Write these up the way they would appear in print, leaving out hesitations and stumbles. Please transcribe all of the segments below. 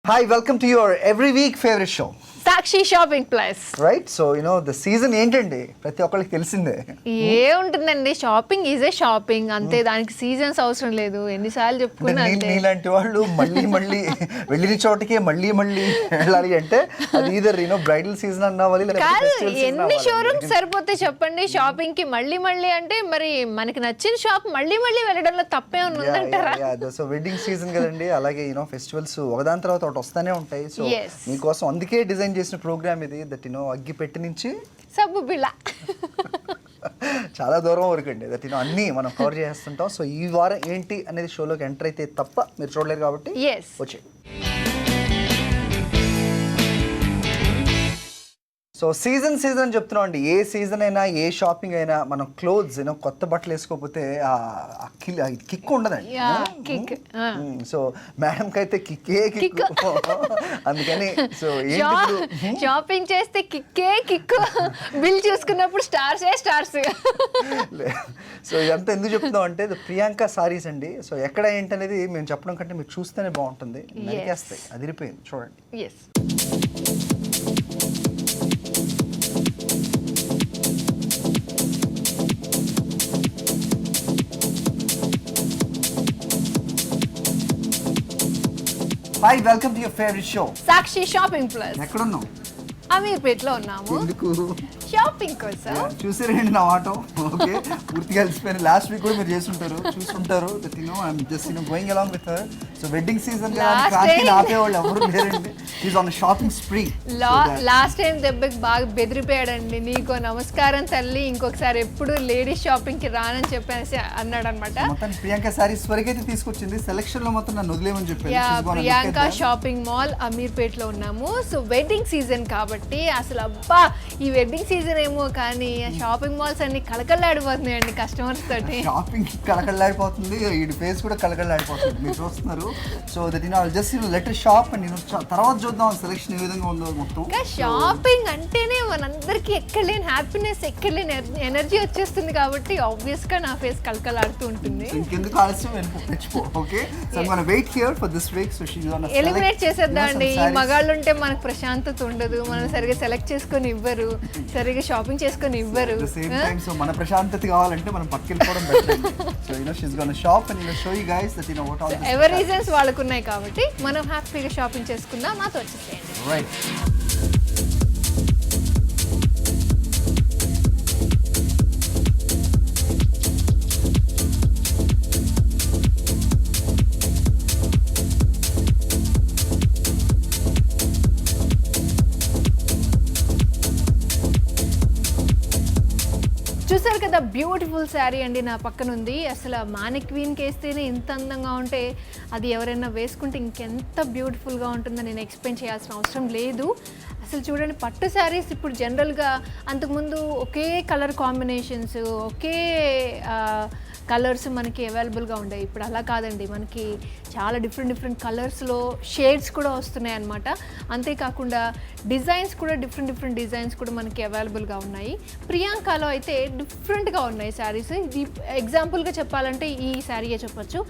Hi, welcome to your every week favorite show. Sakshi shopping plus. Right? So, the season ఏంటండి ప్రతి ఒక్కరికి తెలిసిందే. ఉంటుందండి, షాపింగ్ ఈజ్ ఏ షాపింగ్ అంతే, దానికి సీజన్స్ అవసరం లేదు. ఎన్నిసార్లు చెప్పుకున్నా నీలాంటి వాళ్ళు మళ్ళీ వెళ్ళిన చోటకే మళ్ళీ వెళ్ళాలి అంటే అది ఈదర్ బ్రైడల్ సీజన్ అన్నవాలి. కాదు, ఎన్ని షోరూమ్స్ సరిపోతే చెప్పండి షాపింగ్ కి మళ్ళీ అంటే మరి మనకి నచ్చిన షాప్ మళ్ళీ వెళ్ళడంలో తప్పే ఉందంటారా? సో వెడ్డింగ్ సీజన్ కదండి, అలాగే ఫెస్టివల్స్ ఒకదాని తర్వాత ఒకటి వస్తానే ఉంటాయి. సో మీకోసం అందుకే డిజైన్ చేసిన ప్రోగ్రామ్ ఇది, దట్ అగ్గిపెట్టి నుంచి సబ్బు బిళ్ళ చాలా దూరం వరకు అండి, దట్ అన్నీ మనం కవర్ చేస్తుంటాం. సో ఈ వారం ఏంటి అనేది షోలోకి ఎంటర్ అయితే తప్ప మీరు చూడలేరు కాబట్టి వచ్చే. సో సీజన్ అని చెప్తున్నాం అండి. ఏ సీజన్ అయినా ఏ షాపింగ్ అయినా మనం క్లోత్స్ కొత్త బట్టలు వేసుకోకపోతే కిక్ ఉండదండి. సో మేడంకి అయితే కిక్ అందుకని సో షాపింగ్ చేస్తే కిక్ బిల్ చూసుకున్నప్పుడు స్టార్స్. సో ఇదంతా ఎందుకు చెప్తున్నాం అంటే ప్రియాంక సారీస్ అండి. సో ఎక్కడ ఏంటనేది మేము చెప్పడం కంటే మీరు చూస్తేనే బాగుంటుంది. నరికేస్తాయి, అదిరిపోయింది చూడండి. Hi, welcome to your favorite show. Sakshi shopping plus. ఎక్కడున్నావు? అమీర్పేటలో ఉన్నాము. ఎందుకు? షాపింగ్ కోసం. చూసారండి నా ఆటో. ఓకే, పూర్తిగా కలిసిపోయిన. లాస్ట్ వీక్ కూడా మీరు చూసుంటారు. I'm just going along with her. So wedding season కాకి ఆపేవాళ్ళు ఎవరు లేరండి. She's on shopping spree. Last time దెబ్బకి బాగా బెదిరిపోయాడండి. నీకో నమస్కారం తల్లి, ఇంకొకసారి ఎప్పుడు లేడీస్ షాపింగ్ కి రానని చెప్పేసి అన్నాడు అనమాట. మొత్తం ప్రియాంక సారీస్ వరకైతే తీసుకొచ్చింది, సెలక్షన్ లో మొత్తం నన్ను వదిలేమని చెప్పాను. ప్రియాంక షాపింగ్ మాల్ అమీర్పేటలో ఉన్నాము. సో వెడ్డింగ్ సీజన్ కాబట్టి అసలు అబ్బా ఈ వెడ్డింగ్ సీజన్ ఏమో కానీ షాపింగ్ మాల్స్ అన్ని కళకళలాడిపోతున్నాయండి కస్టమర్స్ తోటి. షాపింగ్ కళకళలాడిపోతుంది, ఈ ఫేస్ కూడా కళకళలాడిపోతుంది, మీరు చూస్తున్నారు. So that just letter shop and తర్వాత చూద్దాం సెలక్షన్ ఏ విధంగా ఉందో మొత్తం. షాపింగ్ అంటేనే మనందరికి ఎక్కడ లేని హ్యాపీనెస్, ఎక్కడ లేని ఎనర్జీ వచ్చేస్తుంది కాబట్టి ఆబ్వియస్ గా నా ఫేస్ కళకళలాడుతూ ఉంటుంది. ఇంకెందుకు ఆలస్యం, okay. So I gonna wait here for this week. So she is gonna eliminate చేసేద్దాండి. ఈ మగాళ్ళు ఉంటే మనకు ప్రశాంతత ఉండదు, మనం సరిగా సెలెక్ట్ చేసుకొని ఇవ్వరు, సరిగా షాపింగ్ చేసుకొని ఇవ్వరు. సో మన ప్రశాంతత కావాలంటే మనం పట్టుకెళ్ళిపోవడం better. So she is gonna shop and show you guys that what all this ever reasons వాళ్ళకు ఉన్నాయి కాబట్టి మనం హ్యాపీగా షాపింగ్ చేసుకుందాం. మాతో వచ్చేసేయండి. రైట్. చూసారు కదా, బ్యూటిఫుల్ శారీ అండి నా పక్కన ఉంది. అసలు మానిక్వీన్కి వేస్తేనే ఇంత అందంగా ఉంటే అది ఎవరైనా వేసుకుంటే ఇంకెంత బ్యూటిఫుల్గా ఉంటుందో నేను ఎక్స్ప్లెయిన్ చేయాల్సిన అవసరం లేదు. అసలు చూడండి, పట్టు శారీస్ ఇప్పుడు జనరల్గా అంతకుముందు ఒకే కలర్ కాంబినేషన్స్, ఒకే కలర్స్ మనకి అవైలబుల్గా ఉండేవి. ఇప్పుడు అలా కాదండి, మనకి చాలా డిఫరెంట్ కలర్స్లో షేడ్స్ కూడా వస్తున్నాయి అన్నమాట. అంతేకాకుండా డిజైన్స్ కూడా డిఫరెంట్ డిజైన్స్ కూడా మనకి అవైలబుల్గా ఉన్నాయి. ప్రియాంకలో అయితే డిఫరెంట్గా ఉన్నాయి శారీస్. ఇది ఎగ్జాంపుల్గా చెప్పాలంటే ఈ శారీయే చెప్పచ్చు.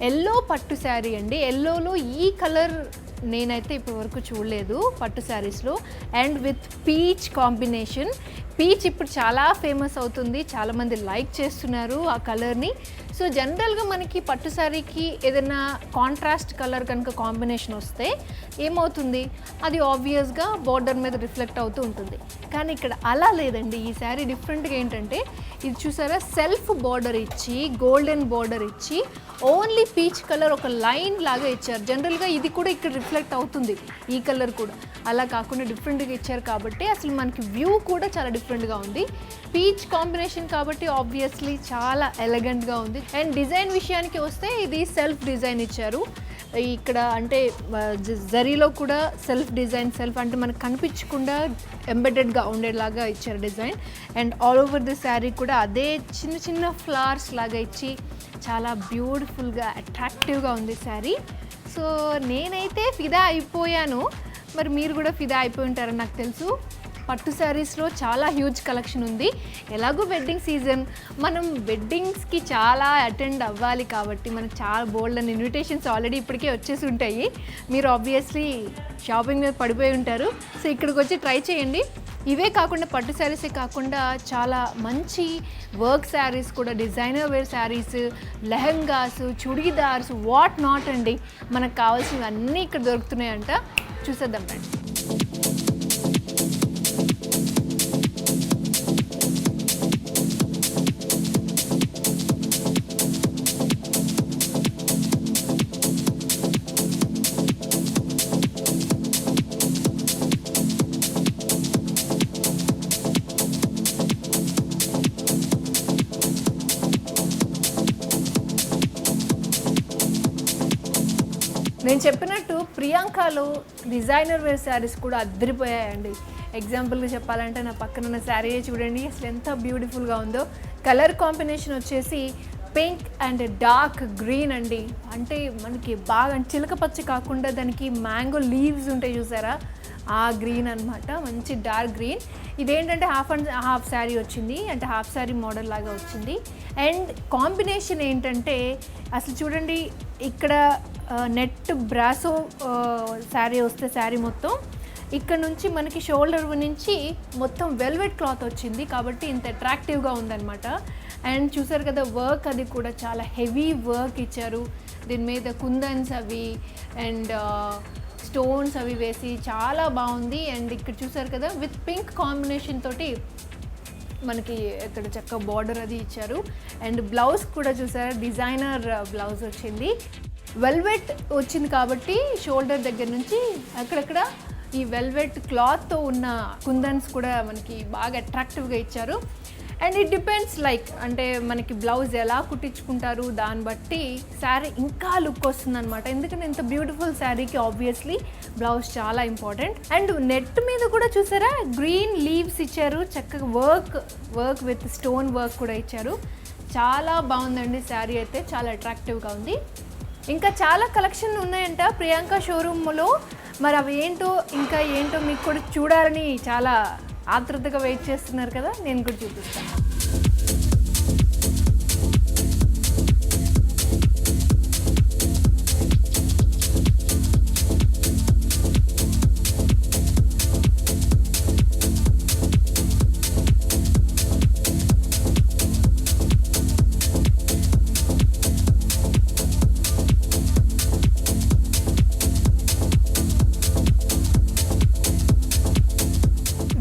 ఎల్లో పట్టు శారీ అండి. ఎల్లోలో ఈ కలర్ నేనైతే ఇప్పటి వరకు చూడలేదు పట్టు శారీస్లో. And with peach combination. Peach ఇప్పుడు చాలా ఫేమస్ అవుతుంది, చాలామంది లైక్ చేస్తున్నారు ఆ కలర్ని. సో జనరల్గా మనకి పట్టు శారీకి ఏదైనా కాంట్రాస్ట్ కలర్ కనుక కాంబినేషన్ వస్తే ఏమవుతుంది, అది ఆబ్వియస్గా బార్డర్ మీద రిఫ్లెక్ట్ అవుతూ ఉంటుంది. కానీ ఇక్కడ అలా లేదండి. ఈ శారీ డిఫరెంట్గా ఏంటంటే, ఇది చూసారా, సెల్ఫ్ బార్డర్ ఇచ్చి, గోల్డెన్ బార్డర్ ఇచ్చి, ఓన్లీ పీచ్ కలర్ ఒక లైన్ లాగా ఇచ్చారు. జనరల్గా ఇది కూడా ఇక్కడ రిఫ్లెక్ట్ అవుతుంది, ఈ కలర్ కూడా. అలా కాకుండా డిఫరెంట్గా ఇచ్చారు కాబట్టి అసలు మనకి వ్యూ కూడా చాలా డిఫరెంట్గా ఉంది. పీచ్ కాంబినేషన్ కాబట్టి ఆబ్వియస్లీ చాలా ఎలగెంట్గా ఉంది. అండ్ డిజైన్ విషయానికి వస్తే ఇది సెల్ఫ్ డిజైన్ ఇచ్చారు. ఇక్కడ అంటే జరీలో కూడా సెల్ఫ్ డిజైన్, సెల్ఫ్ అంటే మనకు కనిపించకుండా ఎంబెడెడ్గా ఉండేలాగా ఇచ్చారు design. And all over the sari కూడా అదే చిన్న ఫ్లవర్స్ లాగా ఇచ్చి చాలా బ్యూటిఫుల్గా అట్రాక్టివ్గా ఉంది శారీ. సో నేనైతే ఫిదా అయిపోయాను, మరి మీరు కూడా ఫిదా అయిపోయి ఉంటారని నాకు తెలుసు. పట్టు శారీస్లో చాలా హ్యూజ్ కలెక్షన్ ఉంది. ఎలాగో వెడ్డింగ్ సీజన్, మనం వెడ్డింగ్స్కి చాలా అటెండ్ అవ్వాలి కాబట్టి మనకు చాలా బోల్డ్ అండ్ ఇన్విటేషన్స్ ఆల్రెడీ ఇప్పటికే వచ్చేసి ఉంటాయి. మీరు ఆబ్వియస్లీ షాపింగ్ మీద పడిపోయి ఉంటారు. సో ఇక్కడికి వచ్చి ట్రై చేయండి. ఇవే కాకుండా పట్టు శారీసే కాకుండా చాలా మంచి వర్క్ శారీస్ కూడా, designer wear saris, lehengas, churidars, what not అండి, మనకు కావాల్సినవన్నీ ఇక్కడ దొరుకుతున్నాయంట. చూసేద్దాం రండి. నేను చెప్పినట్టు ప్రియాంకలో డిజైనర్ వేర్ శారీస్ కూడా అద్దరిపోయాయండి. ఎగ్జాంపుల్గా చెప్పాలంటే నా పక్కన ఉన్న శారీ చూడండి, అసలు ఎంత బ్యూటిఫుల్గా ఉందో. కలర్ కాంబినేషన్ వచ్చేసి పింక్ అండ్ డార్క్ గ్రీన్ అండి. అంటే మనకి బాగా చిలక పచ్చ కాకుండా దానికి మ్యాంగో లీవ్స్ ఉంటాయి చూసారా, ఆ గ్రీన్ అనమాట, మంచి డార్క్ గ్రీన్. ఇదేంటంటే హాఫ్ శారీ వచ్చింది, అంటే హాఫ్ శారీ మోడల్ లాగా వచ్చింది. అండ్ కాంబినేషన్ ఏంటంటే అసలు చూడండి, ఇక్కడ నెట్ బ్రాసో శారీ వస్తే శారీ మొత్తం ఇక్కడ నుంచి మనకి షోల్డర్ నుంచి మొత్తం వెల్వెట్ క్లాత్ వచ్చింది కాబట్టి ఇంత అట్రాక్టివ్గా ఉందన్నమాట. అండ్ చూసారు కదా వర్క్, అది కూడా చాలా హెవీ వర్క్ ఇచ్చారు. దీని మీద కుందన్స్ అవి అండ్ స్టోన్స్ అవి వేసి చాలా బాగుంది. అండ్ ఇక్కడ చూసారు కదా విత్ పింక్ కాంబినేషన్ తోటి మనకి ఇక్కడ చక్క బార్డర్ అది ఇచ్చారు. అండ్ బ్లౌజ్ కూడా చూసారా, డిజైనర్ బ్లౌజ్ వచ్చింది. వెల్వెట్ వచ్చింది కాబట్టి షోల్డర్ దగ్గర నుంచి అక్కడక్కడ ఈ వెల్వెట్ క్లాత్తో ఉన్న కుందన్స్ కూడా మనకి బాగా అట్రాక్టివ్గా ఇచ్చారు. అండ్ ఇట్ డిపెండ్స్ లైక్, అంటే మనకి బ్లౌజ్ ఎలా కుట్టించుకుంటారు దాన్ని బట్టి శారీ ఇంకా లుక్ వస్తుంది అనమాట. ఎందుకంటే ఇంత బ్యూటిఫుల్ శారీకి ఆబ్వియస్లీ బ్లౌజ్ చాలా ఇంపార్టెంట్. అండ్ నెట్ మీద కూడా చూసారా గ్రీన్ లీవ్స్ ఇచ్చారు, చక్కగా వర్క్ విత్ స్టోన్ వర్క్ కూడా ఇచ్చారు. చాలా బాగుందండి శారీ అయితే, చాలా అట్రాక్టివ్గా ఉంది. ఇంకా చాలా కలెక్షన్ ఉన్నాయంట ప్రియాంక షోరూంలో. మరి అవి ఏంటో ఇంకా ఏంటో మీకు కూడా చూడాలని చాలా ఆతృతగా వెయిట్ చేస్తున్నారు కదా, నేను కూడా చూపిస్తాను.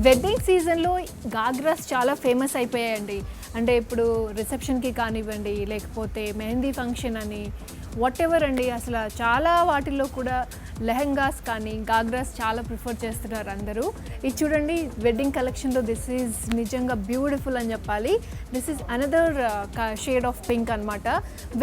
వెడ్డింగ్ సీజన్లో గాగ్రాస్ చాలా ఫేమస్ అయిపోయాయండి. అంటే ఇప్పుడు రిసెప్షన్కి కానివ్వండి, లేకపోతే మెహందీ ఫంక్షన్ అని వాట్ ఎవర్ అండి, అసలు చాలా వాటిల్లో కూడా లెహంగాస్ కానీ గాగ్రాస్ చాలా ప్రిఫర్ చేస్తున్నారు అందరూ. ఇది చూడండి వెడ్డింగ్ కలెక్షన్లో దిస్ ఈజ్ నిజంగా బ్యూటిఫుల్ అని చెప్పాలి. This is another shade of pink అనమాట,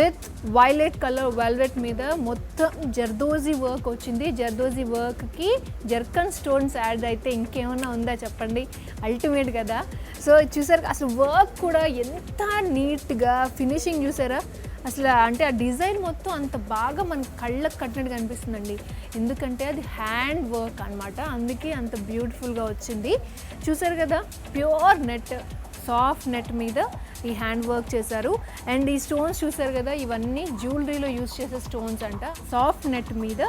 విత్ వైలెట్ కలర్ వెల్వెట్ మీద మొత్తం జర్దోజీ వర్క్ వచ్చింది. జర్దోజీ వర్క్కి జర్కన్ స్టోన్స్ యాడ్ అయితే ఇంకేమన్నా ఉందా చెప్పండి, అల్టిమేట్ కదా. సో చూసారు అసలు వర్క్ కూడా ఎంత నీట్గా ఫినిషింగ్ చూసారా అసలు, అంటే ఆ డిజైన్ మొత్తం అంత బాగా మన కళ్ళకు కట్టినట్టుగా అనిపిస్తుందండి. ఎందుకంటే అది హ్యాండ్ వర్క్ అనమాట, అందుకే అంత బ్యూటిఫుల్గా వచ్చింది. చూసారు కదా ప్యూర్ నెట్, సాఫ్ట్ నెట్ మీద ఈ హ్యాండ్ వర్క్ చేశారు. అండ్ ఈ స్టోన్స్ చూసారు కదా, ఇవన్నీ జ్యువెలరీలో యూజ్ చేసే స్టోన్స్ అంట. సాఫ్ట్ నెట్ మీద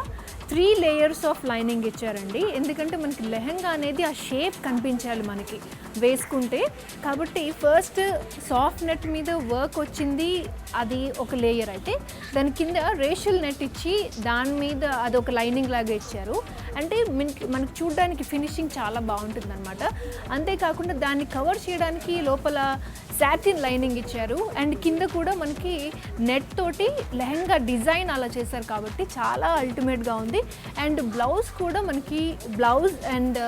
3 లేయర్స్ ఆఫ్ లైనింగ్ ఇచ్చారండి, ఎందుకంటే మనకి లెహంగా అనేది ఆ షేప్ కనిపించాలి మనకి వేసుకుంటే. కాబట్టి ఫస్ట్ సాఫ్ట్ నెట్ మీద వర్క్ వచ్చింది, అది ఒక లేయర్. అయితే దాని కింద రేషియల్ నెట్ ఇచ్చి దాని మీద అదొక లైనింగ్ లాగా ఇచ్చారు. అంటే మనకి చూడడానికి ఫినిషింగ్ చాలా బాగుంటుంది అనమాట. అంతేకాకుండా దాన్ని కవర్ చేయడానికి లోపల సాటిన్ లైనింగ్ ఇచ్చారు. అండ్ కింద కూడా మనకి నెట్ తోటి లెహంగా డిజైన్ అలా చేశారు కాబట్టి చాలా అల్టిమేట్గా ఉంది. అండ్ బ్లౌజ్ కూడా మనకి బ్లౌజ్ అండ్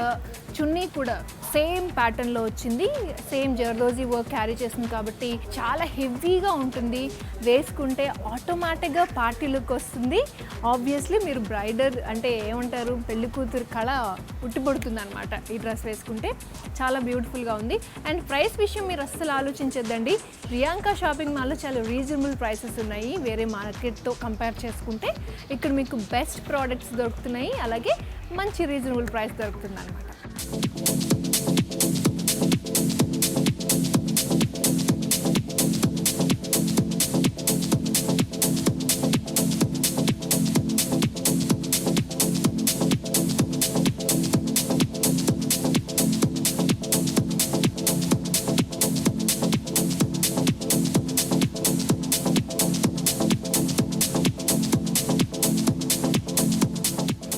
చున్నీ కూడా సేమ్ ప్యాటర్న్లో వచ్చింది, సేమ్ జర్దోజీ వర్క్ క్యారీ చేస్తుంది కాబట్టి చాలా హెవీగా ఉంటుంది. వేసుకుంటే ఆటోమేటిక్గా పార్టీ లుక్ వస్తుంది. ఆబ్వియస్లీ మీరు బ్రైడర్ అంటే ఏమంటారు, పెళ్లి కూతురు కళ ఉట్టిపడుతుంది అనమాట ఈ డ్రెస్ వేసుకుంటే. చాలా బ్యూటిఫుల్గా ఉంది. అండ్ ప్రైస్ విషయం మీరు అస్సలు ఆలోచించద్దండి, ప్రియాంక షాపింగ్ మాల్లో చాలా రీజనబుల్ ప్రైసెస్ ఉన్నాయి. వేరే మార్కెట్తో కంపేర్ చేసుకుంటే ఇక్కడ మీకు బెస్ట్ ప్రోడక్ట్స్ దొరుకుతున్నాయి, అలాగే మంచి రీజనబుల్ ప్రైస్ దొరుకుతుంది అనమాట.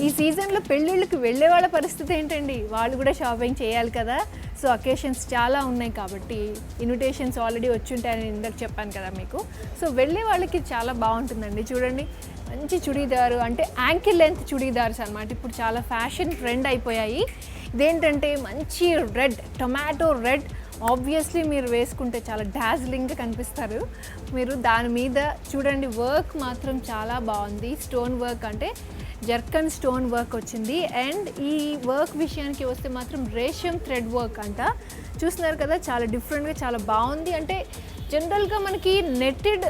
ఈ సీజన్లో పెళ్ళిళ్ళకి వెళ్ళే వాళ్ళ పరిస్థితి ఏంటండి, వాళ్ళు కూడా షాపింగ్ చేయాలి కదా. సో అకేషన్స్ చాలా ఉన్నాయి కాబట్టి ఇన్విటేషన్స్ ఆల్రెడీ వచ్చి ఉంటాయని ఇందాక చెప్పాను కదా మీకు. సో వెళ్ళే వాళ్ళకి చాలా బాగుంటుందండి. చూడండి, మంచి చుడీదారు, అంటే యాంకిల్ లెంత్ చుడీదార్స్ అనమాట. ఇప్పుడు చాలా ఫ్యాషన్ ట్రెండ్ అయిపోయాయి. ఇదేంటంటే మంచి రెడ్, టొమాటో రెడ్, ఆబ్వియస్లీ మీరు వేసుకుంటే చాలా డాజ్లింగ్గా కనిపిస్తారు. మీరు దాని మీద చూడండి, వర్క్ మాత్రం చాలా బాగుంది. స్టోన్ వర్క్, అంటే జర్కన్ స్టోన్ వర్క్ వచ్చింది. అండ్ ఈ వర్క్ విషయానికి వస్తే మాత్రం రేషం థ్రెడ్ వర్క్ అంట. చూస్తున్నారు కదా, చాలా డిఫరెంట్గా చాలా బాగుంది. అంటే జనరల్గా మనకి నెట్టెడ్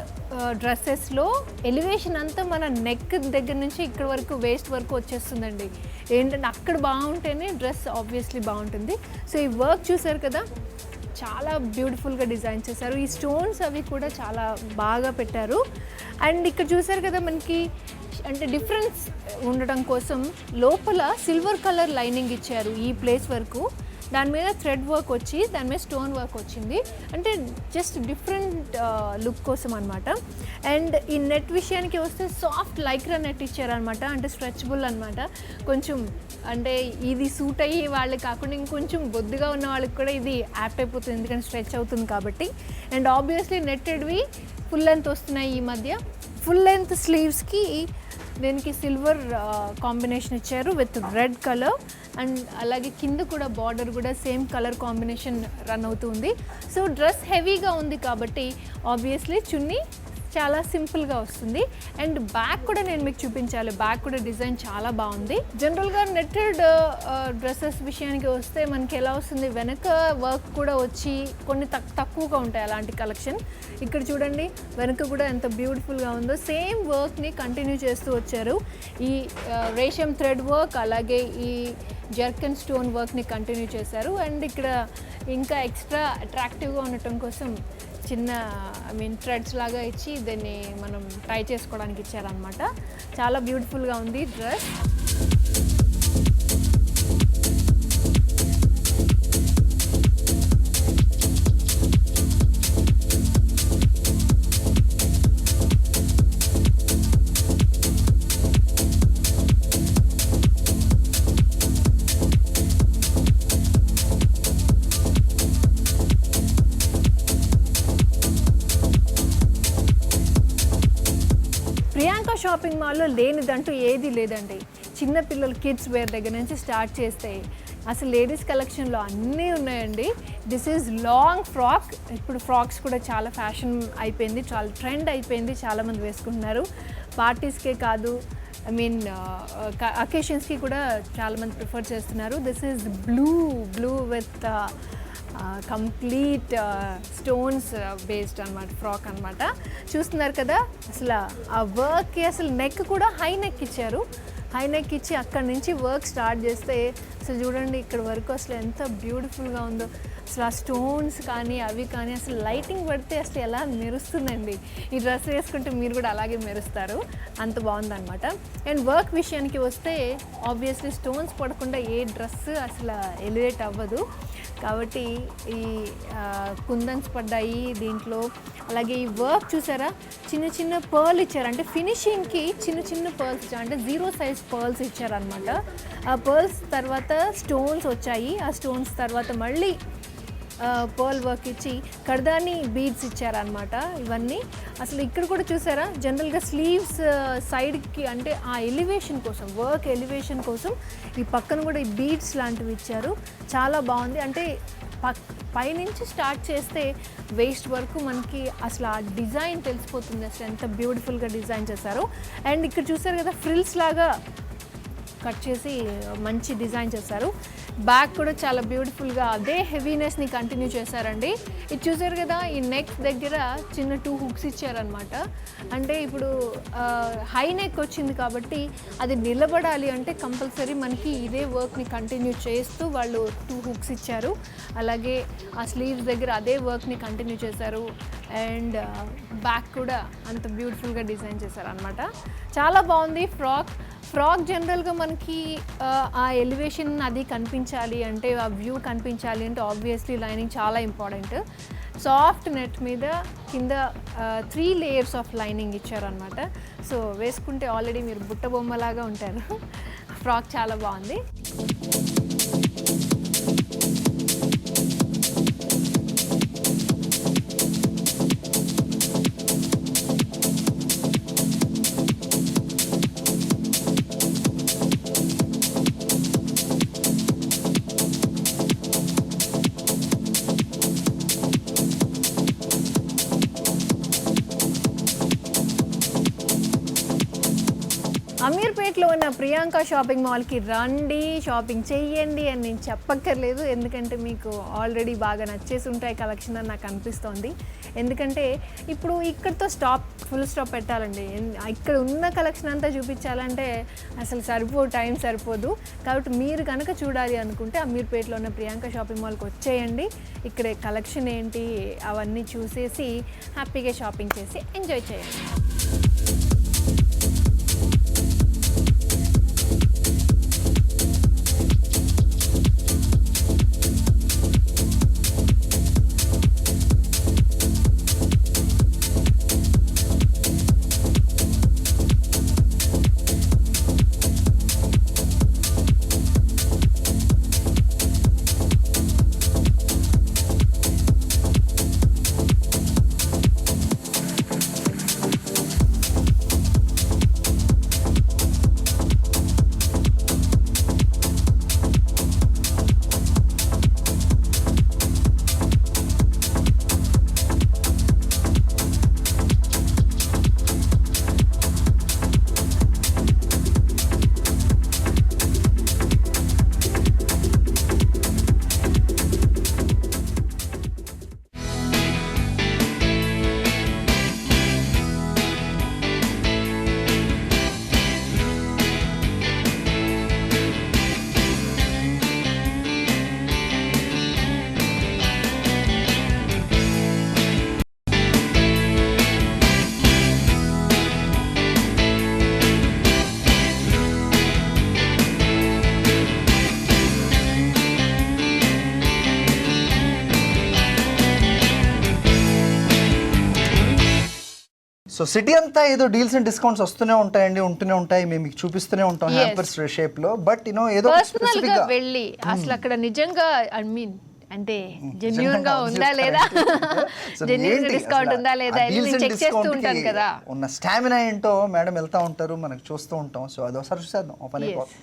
డ్రెస్సెస్లో ఎలివేషన్ అంతా మన నెక్ దగ్గర నుంచి ఇక్కడ వరకు వేస్ట్ వరకు వచ్చేస్తుందండి. ఏంటంటే అక్కడ బాగుంటేనే డ్రెస్ ఆబ్వియస్లీ బాగుంటుంది. సో ఈ వర్క్ చూసారు కదా, చాలా బ్యూటిఫుల్గా డిజైన్ చేశారు. ఈ స్టోన్స్ అవి కూడా చాలా బాగా పెట్టారు. అండ్ ఇక్కడ చూసారు కదా, మనకి అంటే డిఫరెన్స్ ఉండటం కోసం లోపల సిల్వర్ కలర్ లైనింగ్ ఇచ్చారు ఈ ప్లేస్ వరకు. దాని మీద థ్రెడ్ వర్క్ వచ్చి దాని మీద స్టోన్ వర్క్ వచ్చింది, అంటే జస్ట్ డిఫరెంట్ లుక్ కోసం అనమాట. అండ్ ఈ నెట్ విషయానికి వస్తే సాఫ్ట్ లైక్రా నెట్ ఇచ్చారనమాట, అంటే స్ట్రెచబుల్ అనమాట. కొంచెం అంటే ఇది సూట్ అయ్యి వాళ్ళకి కాకుండా ఇంకొంచెం బొద్దుగా ఉన్న వాళ్ళకి కూడా ఇది యాప్ట్ అయిపోతుంది, ఎందుకంటే స్ట్రెచ్ అవుతుంది కాబట్టి. అండ్ ఆబ్వియస్లీ నెట్టెడ్వి ఫుల్ లెంత్ వస్తున్నాయి ఈ మధ్య. ఫుల్ లెంత్ స్లీవ్స్కి దీనికి సిల్వర్ కాంబినేషన్ ఇచ్చారు విత్ రెడ్ కలర్. అండ్ అలాగే కింద కూడా బార్డర్ కూడా సేమ్ కలర్ కాంబినేషన్ రన్ అవుతుంది. సో డ్రెస్ హెవీగా ఉంది కాబట్టి ఆబ్వియస్లీ చున్నీ చాలా సింపుల్గా వస్తుంది. అండ్ బ్యాక్ కూడా నేను మీకు చూపించాలి, బ్యాక్ కూడా డిజైన్ చాలా బాగుంది. జనరల్గా నెట్టెడ్ డ్రెస్సెస్ విషయానికి వస్తే మనకి ఎలా వస్తుంది, వెనక వర్క్ కూడా వచ్చి కొన్ని తక్కువగా ఉంటాయి అలాంటి కలెక్షన్. ఇక్కడ చూడండి, వెనక కూడా ఎంత బ్యూటిఫుల్గా ఉందో. సేమ్ వర్క్ని కంటిన్యూ చేస్తూ వచ్చారు. ఈ రేషం థ్రెడ్ వర్క్ అలాగే ఈ జర్కన్ స్టోన్ వర్క్ని కంటిన్యూ చేశారు. అండ్ ఇక్కడ ఇంకా ఎక్స్ట్రా అట్రాక్టివ్గా ఉండటం కోసం చిన్న థ్రెడ్స్ లాగా ఇచ్చి దీన్ని మనం ట్రై చేసుకోవడానికి ఇచ్చారనమాట. చాలా బ్యూటిఫుల్గా ఉంది డ్రెస్. ప్రియాంక షాపింగ్ మాల్లో లేనిదంటూ ఏది లేదండి. చిన్నపిల్లలు కిడ్స్ వేర్ దగ్గర నుంచి స్టార్ట్ చేస్తే అసలు లేడీస్ కలెక్షన్లో అన్నీ ఉన్నాయండి. This is long frock. ఇప్పుడు ఫ్రాక్స్ కూడా చాలా ఫ్యాషన్ అయిపోయింది, చాలా ట్రెండ్ అయిపోయింది, చాలామంది వేసుకుంటున్నారు. పార్టీస్కే కాదు, అకేషన్స్కి కూడా చాలామంది ప్రిఫర్ చేస్తున్నారు. This is blue with complete stones based అనమాట, ఫ్రాక్ అనమాట. చూస్తున్నారు కదా, అసలు ఆ వర్క్కి అసలు నెక్ కూడా హై నెక్ ఇచ్చారు. హై నెక్ ఇచ్చి అక్కడి నుంచి వర్క్ స్టార్ట్ చేస్తే అసలు చూడండి ఇక్కడ వరకు అసలు ఎంత బ్యూటిఫుల్గా ఉందో. అసలు ఆ స్టోన్స్ కానీ అవి కానీ అసలు లైటింగ్ పడితే అసలు ఎలా మెరుస్తుందండి. ఈ డ్రెస్ వేసుకుంటే మీరు కూడా అలాగే మెరుస్తారు, అంత బాగుందన్నమాట. అండ్ వర్క్ విషయానికి వస్తే ఆబ్వియస్లీ స్టోన్స్ పడకుండా ఏ డ్రెస్ అసలు ఎలివేట్ అవ్వదు. కాబట్టి ఈ కుందన్స్ పడ్డాయి దీంట్లో. అలాగే ఈ వర్క్ చూసారా, చిన్న చిన్న పర్ల్ ఇచ్చారు, అంటే ఫినిషింగ్కి చిన్న చిన్న పర్ల్స్ ఇచ్చారు, అంటే 0 సైజ్ పర్ల్స్ ఇచ్చారనమాట. ఆ పర్ల్స్ తర్వాత స్టోన్స్ వచ్చాయి, ఆ స్టోన్స్ తర్వాత మళ్ళీ పర్ల్ వర్క్ ఇచ్చి కర్దాని బీడ్స్ ఇచ్చారనమాట. ఇవన్నీ అసలు ఇక్కడ కూడా చూసారా, జనరల్గా స్లీవ్స్ సైడ్కి అంటే ఆ ఎలివేషన్ కోసం, వర్క్ ఎలివేషన్ కోసం ఈ పక్కన కూడా ఈ బీడ్స్ లాంటివి ఇచ్చారు. చాలా బాగుంది. అంటే పైనుంచి స్టార్ట్ చేస్తే వేస్ట్ వరకు మనకి అసలు ఆ డిజైన్ తెలిసిపోతుంది, అసలు ఎంత బ్యూటిఫుల్గా డిజైన్ చేశారు. అండ్ ఇక్కడ చూసారు కదా, ఫ్రిల్స్ లాగా కట్ చేసి మంచి డిజైన్ చేశారు. బ్యాక్ కూడా చాలా బ్యూటిఫుల్గా అదే హెవీనెస్ని కంటిన్యూ చేశారండి. ఇది చూసారు కదా, ఈ నెక్ దగ్గర చిన్న 2 హుక్స్ ఇచ్చారనమాట. అంటే ఇప్పుడు హై నెక్ వచ్చింది కాబట్టి అది నిలబడాలి అంటే కంపల్సరీ మనకి ఇదే వర్క్ని కంటిన్యూ చేస్తూ వాళ్ళు 2 హుక్స్ ఇచ్చారు. అలాగే ఆ స్లీవ్స్ దగ్గర అదే వర్క్ని కంటిన్యూ చేశారు. అండ్ బ్యాక్ కూడా అంత బ్యూటిఫుల్గా డిజైన్ చేశారనమాట. చాలా బాగుంది ఫ్రాక్ జనరల్గా మనకి ఆ ఎలివేషన్ అది కనిపించాలి అంటే, ఆ వ్యూ కనిపించాలి అంటే ఆబ్వియస్లీ లైనింగ్ చాలా ఇంపార్టెంట్. సాఫ్ట్ నెట్ మీద కింద 3 లేయర్స్ ఆఫ్ లైనింగ్ ఇచ్చారనమాట. సో వేసుకుంటే ఆల్రెడీ మీరు బుట్ట బొమ్మలాగా ఉంటారు. ఫ్రాక్ చాలా బాగుంది. అమీర్పేట్లో ఉన్న ప్రియాంక షాపింగ్ మాల్కి రండి, షాపింగ్ చెయ్యండి అని నేను చెప్పక్కర్లేదు. ఎందుకంటే మీకు ఆల్రెడీ బాగా నచ్చేసి ఉంటాయి కలెక్షన్ అని నాకు అనిపిస్తోంది. ఎందుకంటే ఇప్పుడు ఇక్కడితో ఫుల్ స్టాప్ పెట్టాలండి. ఇక్కడ ఉన్న కలెక్షన్ అంతా చూపించాలంటే అసలు టైం సరిపోదు. కాబట్టి మీరు కనుక చూడాలి అనుకుంటే అమీర్పేట్లో ఉన్న ప్రియాంక షాపింగ్ మాల్కి వచ్చేయండి. ఇక్కడ కలెక్షన్ ఏంటి అవన్నీ చూసేసి హ్యాపీగా షాపింగ్ చేసి ఎంజాయ్ చేయండి. సో సిటీ అంతా ఏదో డీల్స్ అండ్ డిస్కౌంట్స్ వస్తూనే ఉంటాయి. మేము మీకు చూపిస్తూనే ఉంటాం హ్యాంపర్స్ షేప్ లో. బట్ ఏదో పర్సనల్ గా వెళ్ళి అసలు అక్కడ నిజంగా అంటే జెన్యూన్ గా ఉందా లేదా, జెన్యూన్ డిస్కౌంట్ ఉందా లేదా చెక్ చేస్తూ ఉంటాను కదా. ఉన్న స్టామినా ఏంటో మేడం వెళ్తా ఉంటారు, మనకు చూస్తూ ఉంటాం. సో అదొకసారి చూసేద్దాం ఓపెన్ అయిపోతుంది.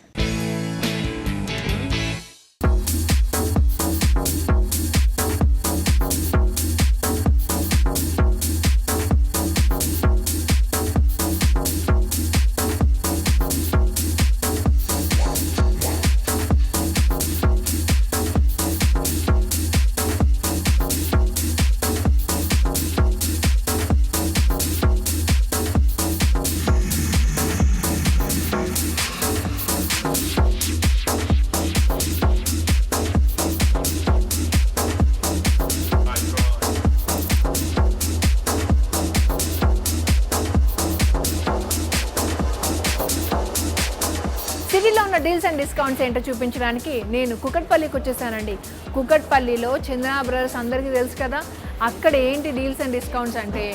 సిటీలో ఉన్న డీల్స్ అండ్ డిస్కౌంట్స్ ఏంటో చూపించడానికి నేను కుకట్పల్లికి వచ్చేసానండి. కుకట్పల్లిలో చందన బ్రదర్స్ అందరికీ తెలుసు కదా. అక్కడ ఏంటి డీల్స్ అండ్ డిస్కౌంట్స్ అంటే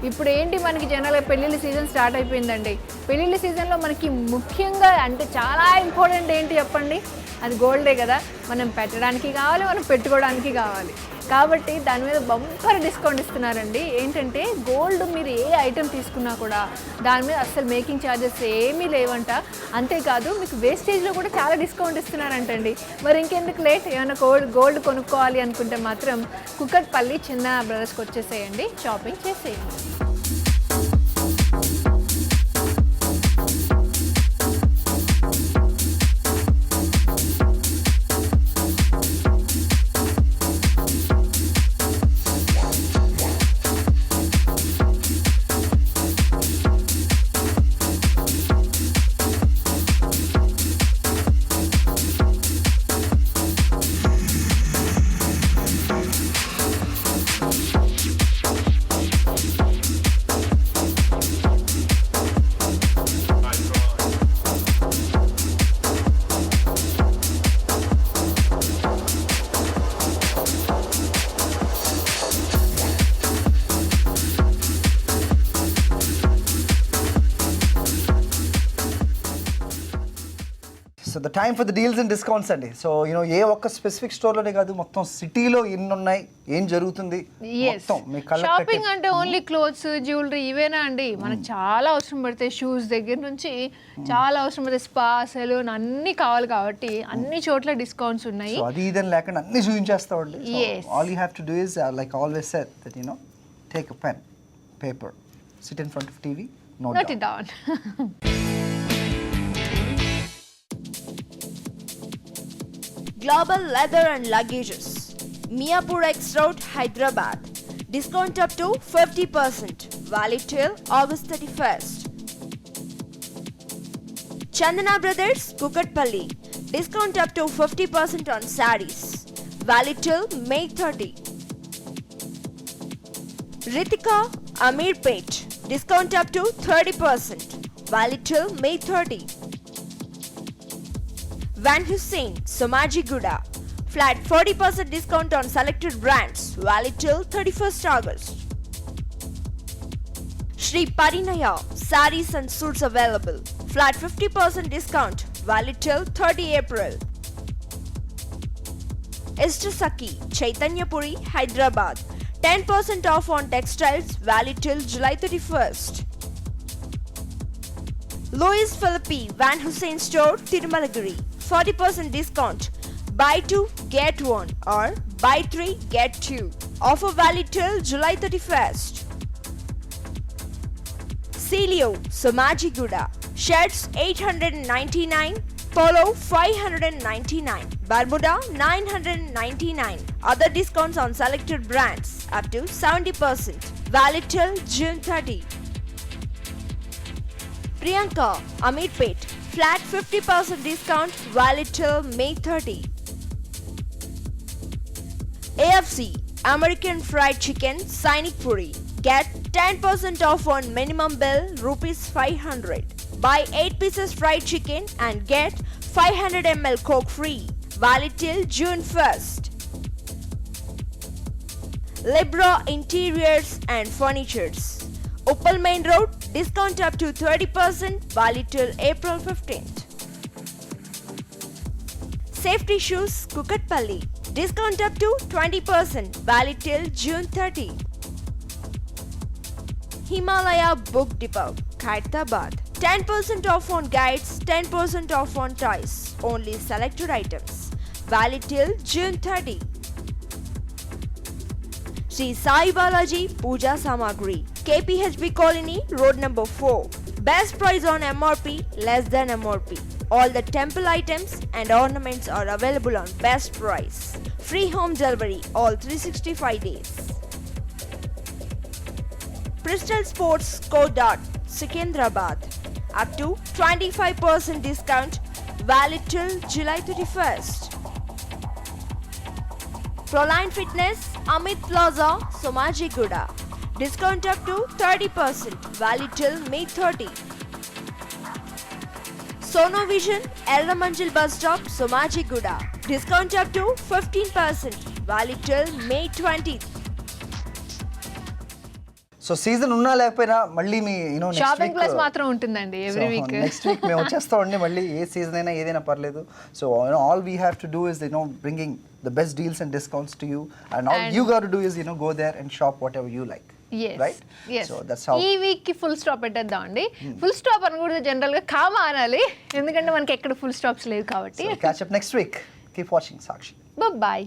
ఇప్పుడు ఏంటి మనకి జనరల్గా పెళ్ళిళ్ళ సీజన్ స్టార్ట్ అయిపోయిందండి. పెళ్ళిళ్ళ సీజన్లో మనకి ముఖ్యంగా అంటే చాలా ఇంపార్టెంట్ ఏంటి చెప్పండి, అది గోల్డే కదా. మనం పెట్టడానికి కావాలి, మనం పెట్టుకోవడానికి కావాలి. కాబట్టి దాని మీద బంపర్ డిస్కౌంట్ ఇస్తున్నారండి. ఏంటంటే గోల్డ్ మీరు ఏ ఐటెం తీసుకున్నా కూడా దాని మీద అస్సలు మేకింగ్ ఛార్జెస్ ఏమీ లేవంట. అంతేకాదు మీకు వేస్టేజ్లో కూడా చాలా డిస్కౌంట్ ఇస్తున్నారంటండి. మరి ఇంకెందుకు లేట్, ఏమైనా గోల్డ్ కొనుక్కోవాలి అనుకుంటే మాత్రం కుకట్పల్లి చిన్న బ్రదర్స్కి వచ్చేసేయండి, షాపింగ్ చేసేయండి. So the time for the deals and discounts అండి. సో ఏ ఒక్క స్పెసిఫిక్ స్టోర్లోనే కాదు, మొత్తం సిటీలో ఎన్ని ఉన్నాయి, ఏం జరుగుతుంది మొత్తం మీ షాపింగ్ అంటే ఓన్లీ క్లోత్స్, జ్యువెలరీ ఇవేనా అండి? మనకు చాలా అవసరం పడతాయి. షూస్ దగ్గర నుంచి చాలా అవసరం పడతాయి. స్పా, సెలూన్ అన్ని కావాలి కాబట్టి అన్ని చోట్ల డిస్కౌంట్స్ ఉన్నాయి. సో అది ఇదని లేకుండా అన్ని చూపించేస్తామండి. All you have to do is like always said that take a pen, paper, sit in front of TV, note it down. Global Leather and Luggages, Miapur X Road, Hyderabad. Discount up to 50%. Valid till August 31st. Chandana Brothers, Kukatpalli. Discount up to 50% on sarees. Valid till May 30. Ritika, Amirpet. Discount up to 30%. Valid till May 30. Van Hussein, Somajiguda. Flat 40% discount on selected brands. Valid till 31st August. Shri Parinaya, sarees and suits available. Flat 50% discount. Valid till 30 April. Esther Saki, Chaitanyapuri, Hyderabad. 10% off on textiles, valid till July 31st. Louis Philippi, Van Hussein Store, Tirumalagiri. 40% discount. Buy 2, get 1 or buy 3, get 2. Offer valid till July 31st. Celio, Somajiguda. Shirts 899. Polo 599, Bermuda 999. Other discounts on selected brands up to 70%. Valid till June 30. Priyanka, Amirpet. Flat 50% discount. Valid till May 30. AFC, American Fried Chicken, Sainik Puri. Get 10% off on minimum bill ₹500. Buy 8 pieces fried chicken and get 500 ml Coke free. Valid till June 1st. Libra Interiors and Furnitures. Uppal Main Road. Discount up to 30%. Valid till April 15th. Safety Shoes, Kukatpalli. Discount up to 20%. Valid till June 30. Himalaya Book Depot, Hyderabad. 10% off on guides, 10% off on toys. Only selected items. Valid till June 30. Sri Sai Balaji Puja Samagri, KPHB Colony, Road number 4. Best price on MRP, less than MRP. All the temple items and ornaments are available on best price. Free home delivery all 365 days. Bristol Sports Co-Dot, Secunderabad. Up to 25% discount. Valid till July 31st. Proline Fitness, Amit Plaza, Somajiguda. Discount up to 30%. Valid till May 30. Sonovision, Elramanjil Bus Stop, Somajiguda. Discount up to 15%. Valid till May 20th. So season ఉన్నా లేకపోయినా మళ్ళీ మీ shopping plus మాత్రం ఉంటుందండి every week. Next week మేము వచ్చేస్తామండి మళ్ళీ. ఏ season అయినా ఏదైనా పర్లేదు. So all we have to do is bringing the best deals and discounts to you, and all you got to do is go there and shop whatever you like. Right? So that's how. ఈ week కి full stop పెట్టేద్దాం అండి. Full stop అని కూడా general గా comma అనాలి, ఎందుకంటే మనకి ఎక్కడ ఫుల్ స్టాప్స్ లేవు కాబట్టి. Catch up next week. Keep watching Sakshi. Bye.